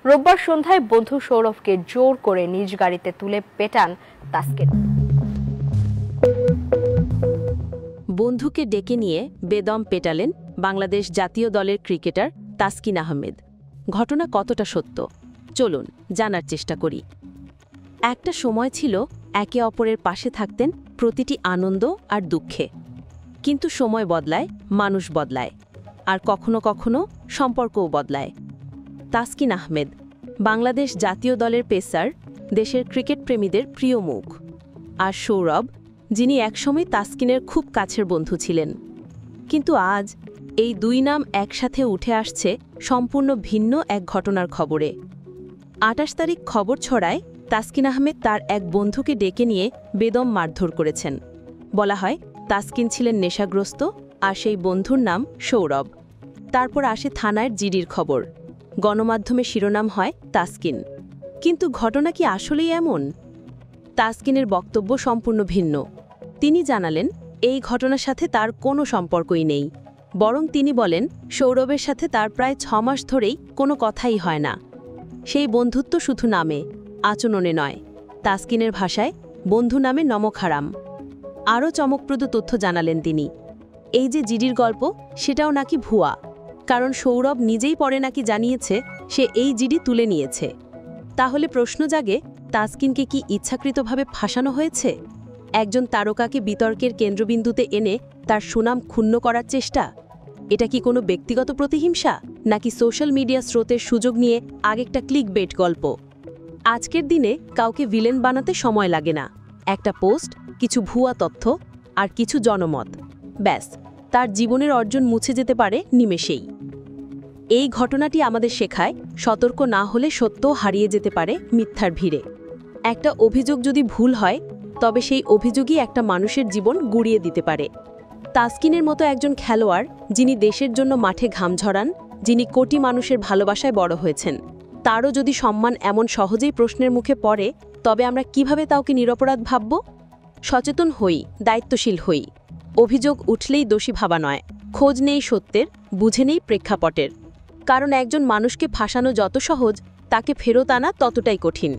রোববার সন্ধ্যায় বন্ধু সৌরভকে জোর করে নিজ গাড়িতে তুলে পেটান তাসকিন। বন্ধুকে ডেকে নিয়ে বেদম পেটালেন বাংলাদেশ জাতীয় দলের ক্রিকেটার তাসকিন আহমেদ। ঘটনা কতটা সত্য চলুন জানার চেষ্টা করি। একটা সময় ছিল একে অপরের পাশে থাকতেন প্রতিটি আনন্দ আর দুঃখে, কিন্তু সময় বদলায়, মানুষ বদলায়, আর কখনো কখনো সম্পর্কও বদলায়। তাসকিন আহমেদ বাংলাদেশ জাতীয় দলের পেসার, দেশের ক্রিকেট প্রেমীদের প্রিয় মুখ। আর সৌরভ, যিনি একসময় তাসকিনের খুব কাছের বন্ধু ছিলেন। কিন্তু আজ এই দুই নাম একসাথে উঠে আসছে সম্পূর্ণ ভিন্ন এক ঘটনার খবরে। ২৮ তারিখ খবর ছড়ায় তাসকিন আহমেদ তার এক বন্ধুকে ডেকে নিয়ে বেদম মারধর করেছেন। বলা হয় তাসকিন ছিলেন নেশাগ্রস্ত আর সেই বন্ধুর নাম সৌরভ। তারপর আসে থানার জিডির খবর, গণমাধ্যমে শিরোনাম হয় তাসকিন। কিন্তু ঘটনা কি আসলেই এমন? তাসকিনের বক্তব্য সম্পূর্ণ ভিন্ন। তিনি জানালেন এই ঘটনার সাথে তার কোনো সম্পর্কই নেই, বরং তিনি বলেন সৌরভের সাথে তার প্রায় ৬ মাস ধরেই কোনো কথাই হয় না। সেই বন্ধুত্ব শুধু নামে, আচরণে নয়। তাসকিনের ভাষায় বন্ধু নামে নমক হারাম। আরও চমকপ্রদ তথ্য জানালেন তিনি, এই যে জিডির গল্প সেটাও নাকি ভুয়া, কারণ সৌরভ নিজেই পরে নাকি জানিয়েছে সে এই জিডি তুলে নিয়েছে। তাহলে প্রশ্ন জাগে, তাসকিনকে কি ইচ্ছাকৃতভাবে ফাঁসানো হয়েছে? একজন তারকাকে বিতর্কের কেন্দ্রবিন্দুতে এনে তার সুনাম ক্ষুণ্ণ করার চেষ্টা? এটা কি কোনো ব্যক্তিগত প্রতিহিংসা, নাকি সোশ্যাল মিডিয়া স্রোতের সুযোগ নিয়ে আগেকটা ক্লিকবেট গল্প? আজকের দিনে কাউকে ভিলেন বানাতে সময় লাগে না। একটা পোস্ট, কিছু ভুয়া তথ্য আর কিছু জনমত, ব্যাস তার জীবনের অর্জন মুছে যেতে পারে নিমেষেই। এই ঘটনাটি আমাদের শেখায়, সতর্ক না হলে সত্যও হারিয়ে যেতে পারে মিথ্যার ভিড়ে। একটা অভিযোগ যদি ভুল হয়, তবে সেই অভিযোগই একটা মানুষের জীবন গুড়িয়ে দিতে পারে। তাসকিনের মতো একজন খেলোয়াড়, যিনি দেশের জন্য মাঠে ঘাম ঝরান, যিনি কোটি মানুষের ভালোবাসায় বড় হয়েছেন, তারও যদি সম্মান এমন সহজেই প্রশ্নের মুখে পড়ে, তবে আমরা কিভাবে তাকে নিরপরাধ ভাবব? সচেতন হই, দায়িত্বশীল হই। অভিযোগ উঠলেই দোষী ভাবা নয়, খোঁজ নেই সত্যের, বুঝে নেই প্রেক্ষাপটের। কারণ একজন মানুষকে ফাঁসানো যত সহজ, তাকে ফেরত আনা ততটাই কঠিন।